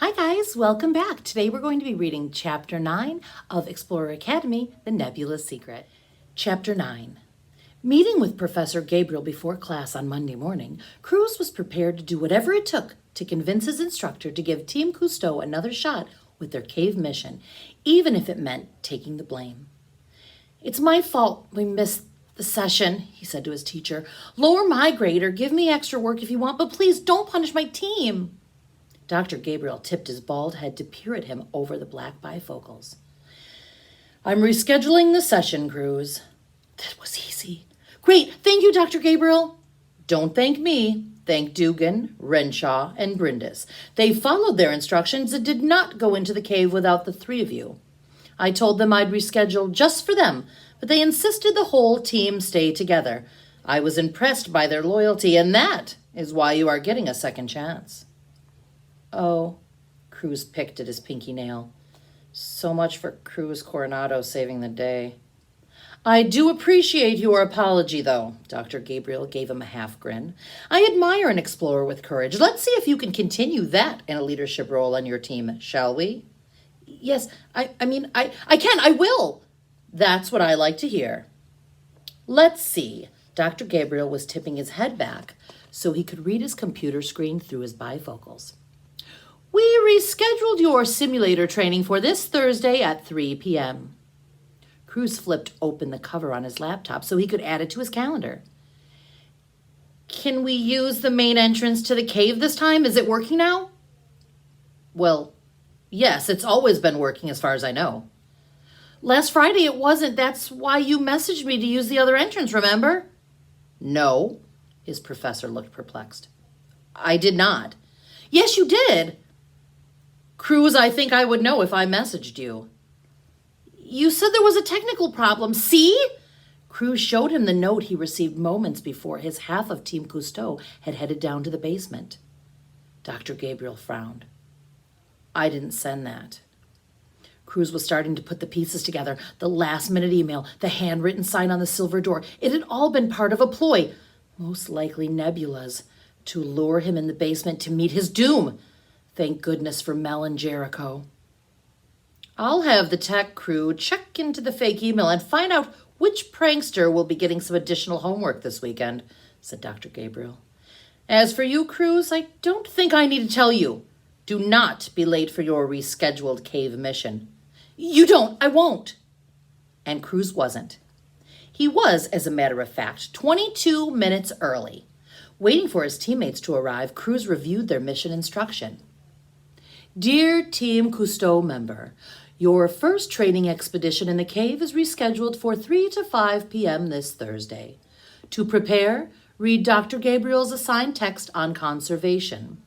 Hi guys, welcome back. Today we're going to be reading Chapter 9 of Explorer Academy, The Nebula Secret. Chapter 9. Meeting with Professor Gabriel before class on Monday morning, Cruz was prepared to do whatever it took to convince his instructor to give Team Cousteau another shot with their cave mission, even if it meant taking the blame. "It's my fault we missed the session," he said to his teacher. "Lower my grade or give me extra work if you want, but please don't punish my team." Dr. Gabriel tipped his bald head to peer at him over the black bifocals. "I'm rescheduling the session, Cruz." "That was easy." "Great, thank you, Dr. Gabriel." "Don't thank me. Thank Dugan, Renshaw, and Brindis. They followed their instructions and did not go into the cave without the three of you. I told them I'd reschedule just for them, but they insisted the whole team stay together. I was impressed by their loyalty, and that is why you are getting a second chance." "Oh," Cruz picked at his pinky nail. So much for Cruz Coronado saving the day. "I do appreciate your apology, though." Dr. Gabriel gave him a half grin. "I admire an explorer with courage. Let's see if you can continue that in a leadership role on your team, shall we?" "Yes, I can, I will." "That's what I like to hear." "Let's see." Dr. Gabriel was tipping his head back so he could read his computer screen through his bifocals. "We rescheduled your simulator training for this Thursday at 3 p.m. Cruz flipped open the cover on his laptop so he could add it to his calendar. "Can we use the main entrance to the cave this time? Is it working now?" "Well, yes, it's always been working as far as I know." "Last Friday it wasn't. That's why you messaged me to use the other entrance, remember?" "No." His professor looked perplexed. "I did not." "Yes, you did." "Cruz, I think I would know if I messaged you." "You said there was a technical problem. See?" Cruz showed him the note he received moments before his half of Team Cousteau had headed down to the basement. Dr. Gabriel frowned. "I didn't send that." Cruz was starting to put the pieces together. The last-minute email, the handwritten sign on the silver door. It had all been part of a ploy, most likely Nebula's, to lure him in the basement to meet his doom. Thank goodness for Mel and Jericho. "I'll have the tech crew check into the fake email and find out which prankster will be getting some additional homework this weekend," said Dr. Gabriel. "As for you, Cruz, I don't think I need to tell you. Do not be late for your rescheduled cave mission." "You don't. I won't." And Cruz wasn't. He was, as a matter of fact, 22 minutes early. Waiting for his teammates to arrive, Cruz reviewed their mission instruction. "Dear Team Cousteau member, your first training expedition in the cave is rescheduled for 3 to 5 p.m. this Thursday. To prepare, read Dr. Gabriel's assigned text on conservation.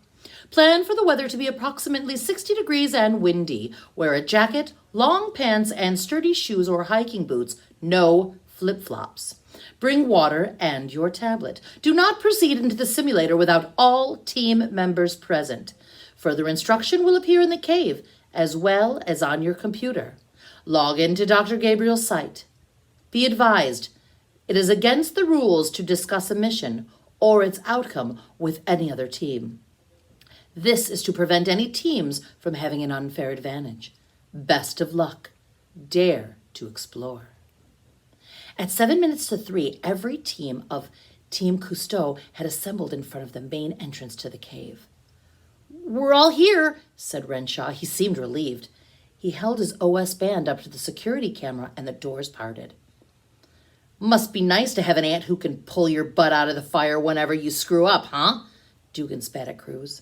Plan for the weather to be approximately 60 degrees and windy. Wear a jacket, long pants, and sturdy shoes or hiking boots. No flip-flops. Bring water and your tablet. Do not proceed into the simulator without all team members present. Further instruction will appear in the cave, as well as on your computer. Log into Dr. Gabriel's site. Be advised, it is against the rules to discuss a mission or its outcome with any other team. This is to prevent any teams from having an unfair advantage. Best of luck. Dare to explore." At 7 minutes to 3, every team of Team Cousteau had assembled in front of the main entrance to the cave. "We're all here," said Renshaw. He seemed relieved. He held his OS band up to the security camera and the doors parted. "Must be nice to have an aunt who can pull your butt out of the fire whenever you screw up, huh?" Dugan spat at Cruz.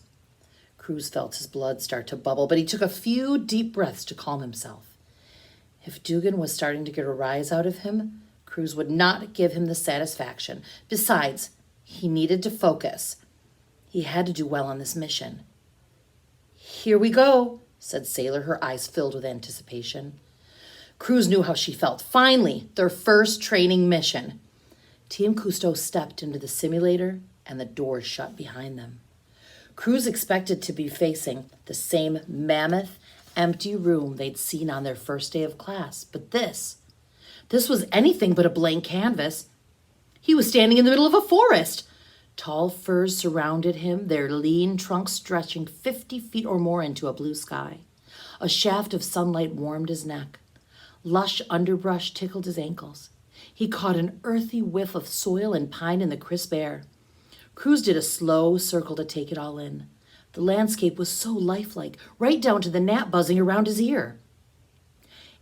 Cruz felt his blood start to bubble, but he took a few deep breaths to calm himself. If Dugan was starting to get a rise out of him, Cruz would not give him the satisfaction. Besides, he needed to focus. He had to do well on this mission. "Here we go," said Sailor, her eyes filled with anticipation. Cruz knew how she felt. Finally, their first training mission. Team Cousteau stepped into the simulator, and the doors shut behind them. Cruz expected to be facing the same mammoth, empty room they'd seen on their first day of class, but this was anything but a blank canvas. He was standing in the middle of a forest. Tall firs surrounded him, their lean trunks stretching 50 feet or more into a blue sky. A shaft of sunlight warmed his neck. Lush underbrush tickled his ankles. He caught an earthy whiff of soil and pine in the crisp air. Cruz did a slow circle to take it all in. The landscape was so lifelike, right down to the gnat buzzing around his ear.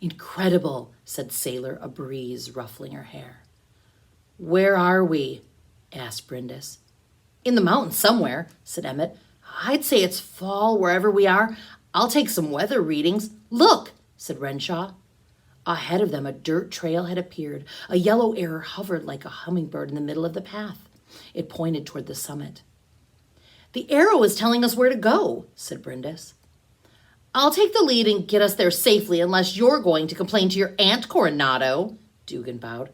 "Incredible," said Sailor, a breeze ruffling her hair. "Where are we?" asked Brindis. "In the mountains somewhere," said Emmett. "I'd say it's fall wherever we are. I'll take some weather readings." "Look," said Renshaw. Ahead of them, a dirt trail had appeared. A yellow arrow hovered like a hummingbird in the middle of the path. It pointed toward the summit. "The arrow is telling us where to go," said Brindis. "I'll take the lead and get us there safely unless you're going to complain to your Aunt Coronado," Dugan bowed.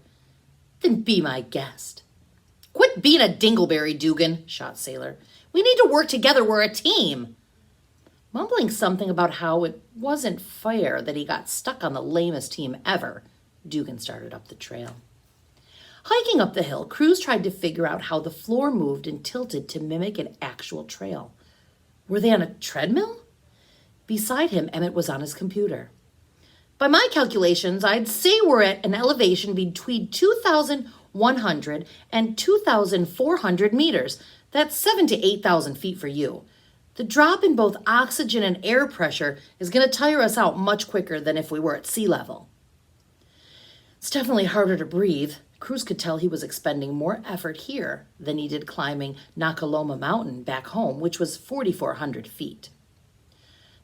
"Then be my guest." "Quit being a dingleberry, Dugan," shot Sailor. "We need to work together. We're a team." Mumbling something about how it wasn't fair that he got stuck on the lamest team ever, Dugan started up the trail. Hiking up the hill, Cruz tried to figure out how the floor moved and tilted to mimic an actual trail. Were they on a treadmill? Beside him, Emmett was on his computer. "By my calculations, I'd say we're at an elevation between 2,100 and 2,400 meters. That's 7,000 to 8,000 feet for you. The drop in both oxygen and air pressure is going to tire us out much quicker than if we were at sea level." It's definitely harder to breathe. Cruz could tell he was expending more effort here than he did climbing Nakaloma Mountain back home, which was 4,400 feet.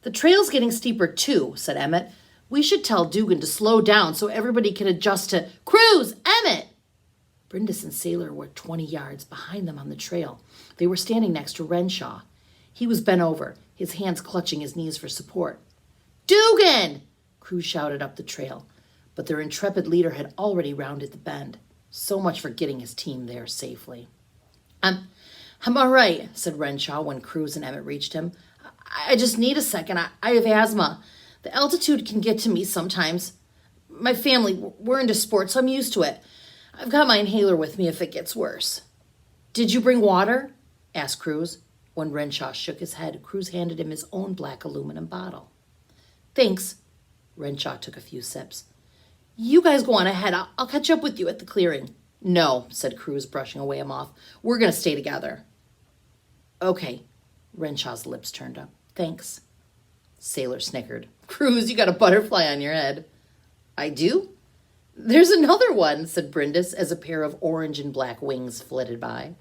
"The trail's getting steeper too," said Emmett. "We should tell Dugan to slow down so everybody can adjust to—" "Cruz! Emmett!" Brindis and Sailor were 20 yards behind them on the trail. They were standing next to Renshaw. He was bent over, his hands clutching his knees for support. "Dugan!" Cruz shouted up the trail, but their intrepid leader had already rounded the bend. So much for getting his team there safely. I'm all right," said Renshaw when Cruz and Emmett reached him. I just need a second. I have asthma. The altitude can get to me sometimes. My family, we're into sports, so I'm used to it. I've got my inhaler with me if it gets worse." "Did you bring water?" asked Cruz. When Renshaw shook his head, Cruz handed him his own black aluminum bottle. "Thanks." Renshaw took a few sips. "You guys go on ahead. I'll catch up with you at the clearing." "No," said Cruz, brushing away him off. "We're going to stay together." "Okay." Renshaw's lips turned up. "Thanks." Sailor snickered. "Cruz, you got a butterfly on your head." "I do?" "There's another one," said Brindis as a pair of orange and black wings flitted by.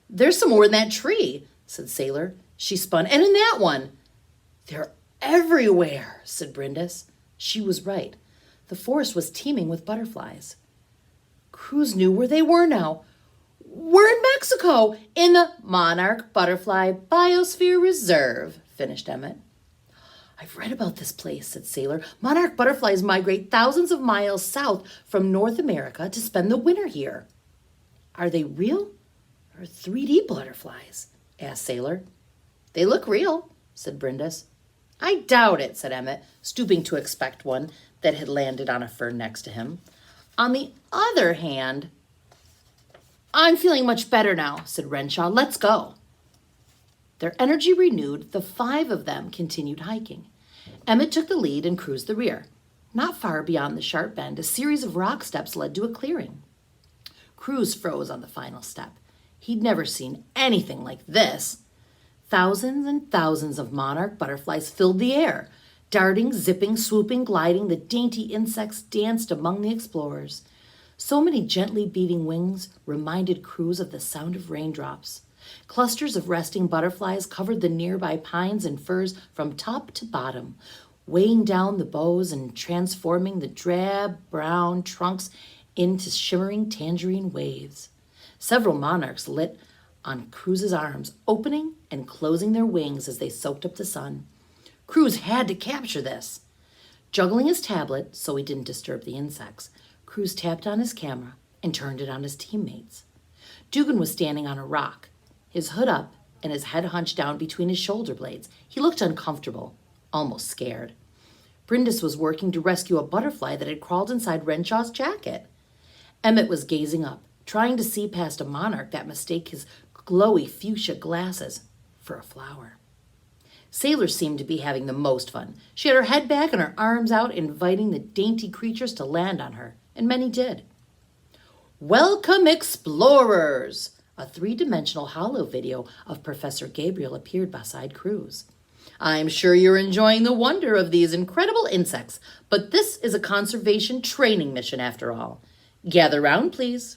"There's some more in that tree," said Sailor. She spun. "And in that one." "They're everywhere," said Brindis. She was right. The forest was teeming with butterflies. Cruz knew where they were now. "We're in Mexico, in the Monarch Butterfly Biosphere Reserve," finished Emmett. "I've read about this place," said Sailor. "Monarch butterflies migrate thousands of miles south from North America to spend the winter here." "Are they real or 3D butterflies?" asked Sailor. "They look real," said Brindis. "I doubt it," said Emmett, stooping to inspect one that had landed on a fern next to him. "On the other hand—" "I'm feeling much better now," said Renshaw. "Let's go." Their energy renewed, the 5 of them continued hiking. Emmett took the lead and Cruz the rear. Not far beyond the sharp bend, a series of rock steps led to a clearing. Cruz froze on the final step. He'd never seen anything like this. Thousands and thousands of monarch butterflies filled the air. Darting, zipping, swooping, gliding, the dainty insects danced among the explorers. So many gently beating wings reminded Cruz of the sound of raindrops. Clusters of resting butterflies covered the nearby pines and firs from top to bottom, weighing down the boughs and transforming the drab brown trunks into shimmering tangerine waves. Several monarchs lit on Cruz's arms, opening and closing their wings as they soaked up the sun. Cruz had to capture this. Juggling his tablet so he didn't disturb the insects, Cruz tapped on his camera and turned it on his teammates. Dugan was standing on a rock, his hood up and his head hunched down between his shoulder blades. He looked uncomfortable, almost scared. Brindis was working to rescue a butterfly that had crawled inside Renshaw's jacket. Emmett was gazing up, trying to see past a monarch that mistake his glowy fuchsia glasses for a flower. Sailor seemed to be having the most fun. She had her head back and her arms out, inviting the dainty creatures to land on her, and many did. Welcome, explorers! A three-dimensional holo video of Professor Gabriel appeared beside Cruz. I'm sure you're enjoying the wonder of these incredible insects, but this is a conservation training mission after all. Gather round, please.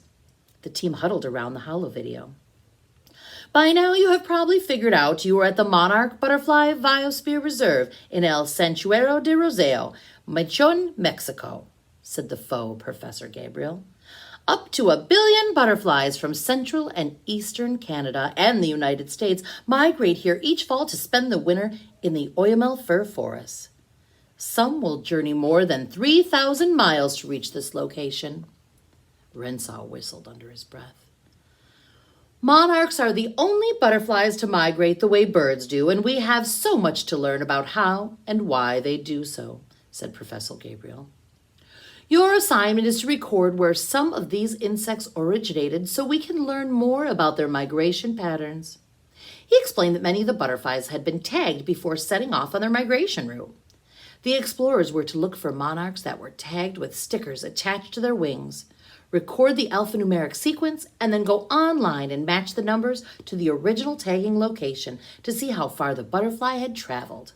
The team huddled around the holo video. By now you have probably figured out you are at the Monarch Butterfly Biosphere Reserve in El Santuario de Roseo, Michoacán, Mexico, said the faux Professor Gabriel. Up to 1 billion butterflies from central and eastern Canada and the United States migrate here each fall to spend the winter in the Oyamel fir forests. Some will journey more than 3,000 miles to reach this location. Renshaw whistled under his breath. Monarchs are the only butterflies to migrate the way birds do, and we have so much to learn about how and why they do so, said Professor Gabriel. Your assignment is to record where some of these insects originated so we can learn more about their migration patterns. He explained that many of the butterflies had been tagged before setting off on their migration route. The explorers were to look for monarchs that were tagged with stickers attached to their wings, record the alphanumeric sequence, and then go online and match the numbers to the original tagging location to see how far the butterfly had traveled.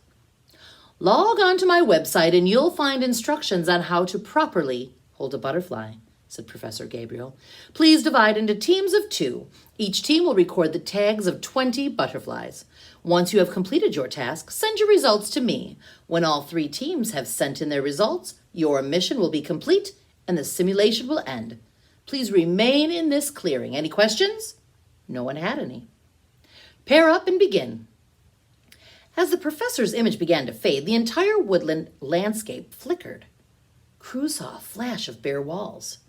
Log on to my website and you'll find instructions on how to properly hold a butterfly, said Professor Gabriel. Please divide into teams of 2. Each team will record the tags of 20 butterflies. Once you have completed your task, send your results to me. When all 3 teams have sent in their results, your mission will be complete and the simulation will end. Please remain in this clearing. Any questions? No one had any. Pair up and begin. As the professor's image began to fade, the entire woodland landscape flickered. Cruz saw a flash of bare walls.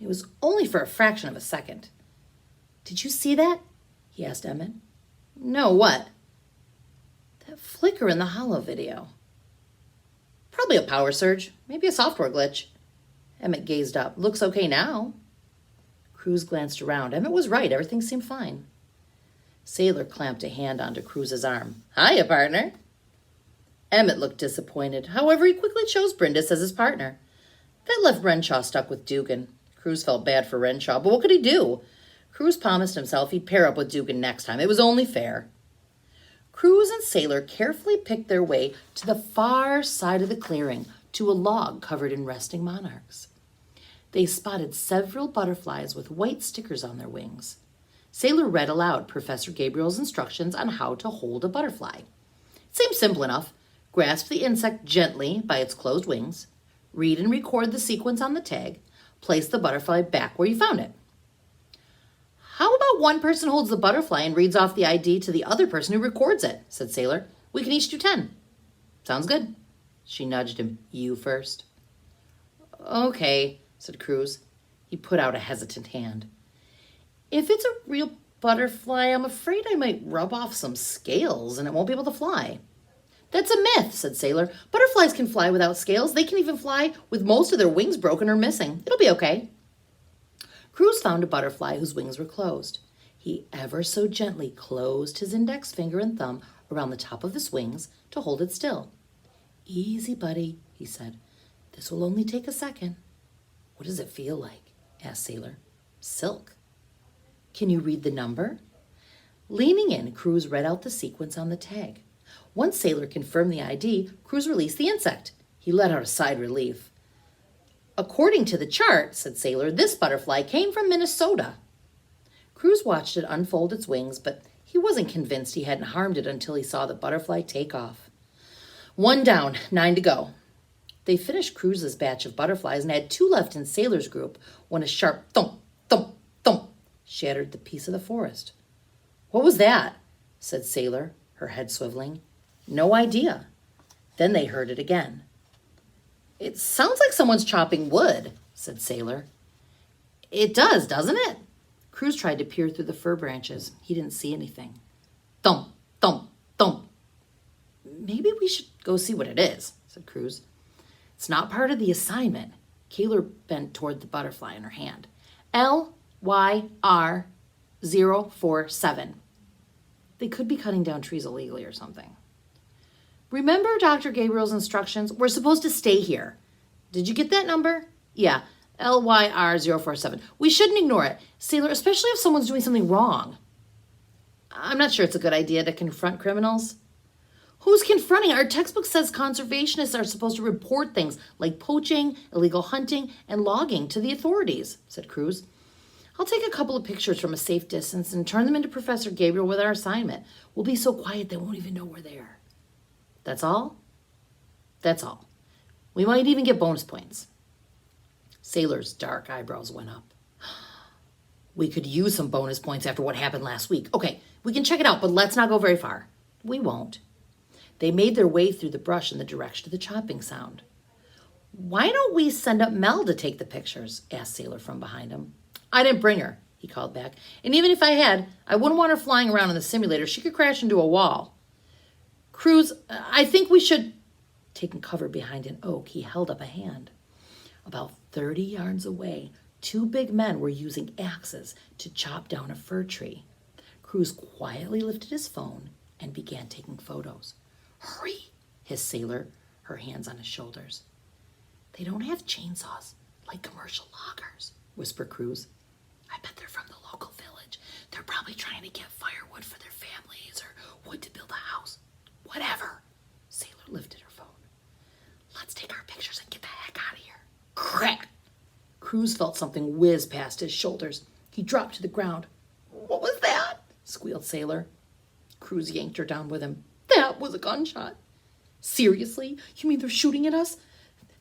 It was only for a fraction of a second. Did you see that? He asked Emmett. No, what? That flicker in the holo video. Probably a power surge, maybe a software glitch. Emmett gazed up. Looks okay now. Cruz glanced around. Emmett was right. Everything seemed fine. Sailor clamped a hand onto Cruz's arm. Hiya, partner. Emmett looked disappointed. However, he quickly chose Brindis as his partner. That left Renshaw stuck with Dugan. Cruz felt bad for Renshaw, but what could he do? Cruz promised himself he'd pair up with Dugan next time. It was only fair. Cruz and Sailor carefully picked their way to the far side of the clearing, to a log covered in resting monarchs. They spotted several butterflies with white stickers on their wings. Sailor read aloud Professor Gabriel's instructions on how to hold a butterfly. It seemed simple enough. Grasp the insect gently by its closed wings, read and record the sequence on the tag, place the butterfly back where you found it. How about one person holds the butterfly and reads off the ID to the other person who records it, said Sailor. We can each do 10. Sounds good. She nudged him. You first. Okay, said Cruz. He put out a hesitant hand. If it's a real butterfly, I'm afraid I might rub off some scales and it won't be able to fly. That's a myth, said Sailor. Butterflies can fly without scales. They can even fly with most of their wings broken or missing. It'll be okay. Cruz found a butterfly whose wings were closed. He ever so gently closed his index finger and thumb around the top of his wings to hold it still. Easy, buddy, he said. This will only take a second. What does it feel like? Asked Sailor. Silk. Can you read the number? Leaning in, Cruz read out the sequence on the tag. Once Sailor confirmed the ID, Cruz released the insect. He let out a sigh of relief. According to the chart, said Sailor, this butterfly came from Minnesota. Cruz watched it unfold its wings, but he wasn't convinced he hadn't harmed it until he saw the butterfly take off. 1 down, 9 to go. They finished Cruz's batch of butterflies and had 2 left in Sailor's group when a sharp thump, thump, thump shattered the peace of the forest. What was that? Said Sailor, her head swiveling. No idea. Then they heard it again. It sounds like someone's chopping wood, said Sailor. It does, doesn't it? Cruz tried to peer through the fir branches. He didn't see anything. Thump, thump, thump. Maybe we should go see what it is, said Cruz. It's not part of the assignment. Kaler bent toward the butterfly in her hand. L-Y-R. 047. They could be cutting down trees illegally or something. Remember Dr. Gabriel's instructions? We're supposed to stay here. Did you get that number? Yeah, LYR047. We shouldn't ignore it, Sailor, especially if someone's doing something wrong. I'm not sure it's a good idea to confront criminals. Who's confronting? Our textbook says conservationists are supposed to report things like poaching, illegal hunting, and logging to the authorities, said Cruz. I'll take a couple of pictures from a safe distance and turn them into Professor Gabriel with our assignment. We'll be so quiet they won't even know we're there. That's all? That's all. We might even get bonus points. Sailor's dark eyebrows went up. We could use some bonus points after what happened last week. Okay, we can check it out, but let's not go very far. We won't. They made their way through the brush in the direction of the chopping sound. Why don't we send up Mel to take the pictures? Asked Sailor from behind him. I didn't bring her, he called back. And even if I had, I wouldn't want her flying around in the simulator. She could crash into a wall. Cruz, I think we should... Taking cover behind an oak, he held up a hand. About 30 yards away, two big men were using axes to chop down a fir tree. Cruz quietly lifted his phone and began taking photos. Hurry, hissed Sailor, her hands on his shoulders. They don't have chainsaws like commercial loggers, whispered Cruz. I bet they're from the local village. They're probably trying to get firewood for their families or wood to build a house. Whatever. Sailor lifted her phone. Let's take our pictures and get the heck out of here. Crack! Cruz felt something whiz past his shoulders. He dropped to the ground. What was that? Squealed Sailor. Cruz yanked her down with him. That was a gunshot. Seriously? You mean they're shooting at us?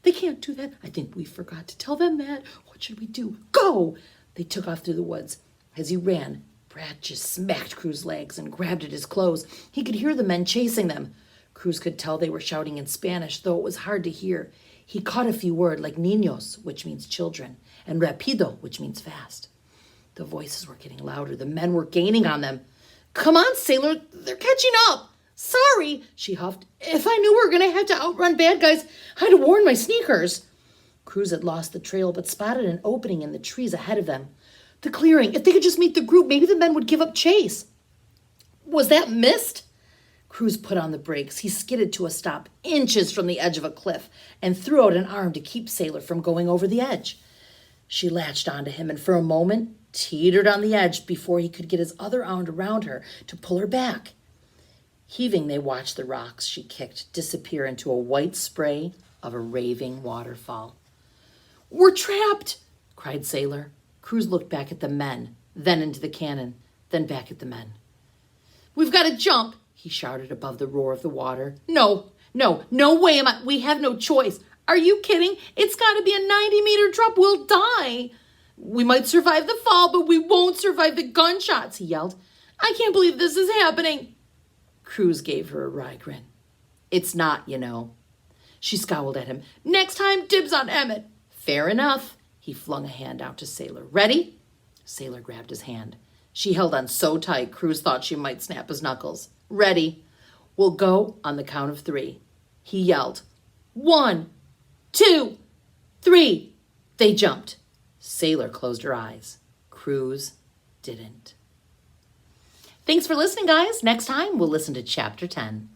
They can't do that. I think we forgot to tell them that. What should we do? Go! They took off through the woods. As he ran, Brad just smacked Cruz's legs and grabbed at his clothes. He could hear the men chasing them. Cruz could tell they were shouting in Spanish, though it was hard to hear. He caught a few words like niños, which means children, and rapido, which means fast. The voices were getting louder. The men were gaining on them. Come on, Sailor. They're catching up. Sorry, she huffed. If I knew we were going to have to outrun bad guys, I'd have worn my sneakers. Cruz had lost the trail, but spotted an opening in the trees ahead of them. The clearing. If they could just meet the group, maybe the men would give up chase. Was that mist? Cruz put on the brakes. He skidded to a stop inches from the edge of a cliff and threw out an arm to keep Sailor from going over the edge. She latched onto him and for a moment teetered on the edge before he could get his other arm around her to pull her back. Heaving, they watched the rocks she kicked disappear into a white spray of a raving waterfall. We're trapped, cried Sailor. Cruz looked back at the men, then into the cannon, then back at the men. We've got to jump, he shouted above the roar of the water. No way we have no choice. Are you kidding? It's got to be a 90-meter drop. We'll die. We might survive the fall, but we won't survive the gunshots, he yelled. I can't believe this is happening. Cruz gave her a wry grin. It's not, you know. She scowled at him. Next time, dibs on Emmett. Fair enough. He flung a hand out to Sailor. Ready? Sailor grabbed his hand. She held on so tight, Cruz thought she might snap his knuckles. Ready. We'll go on the count of 3. He yelled. 1, 2, 3. They jumped. Sailor closed her eyes. Cruz didn't. Thanks for listening, guys. Next time, we'll listen to Chapter 10.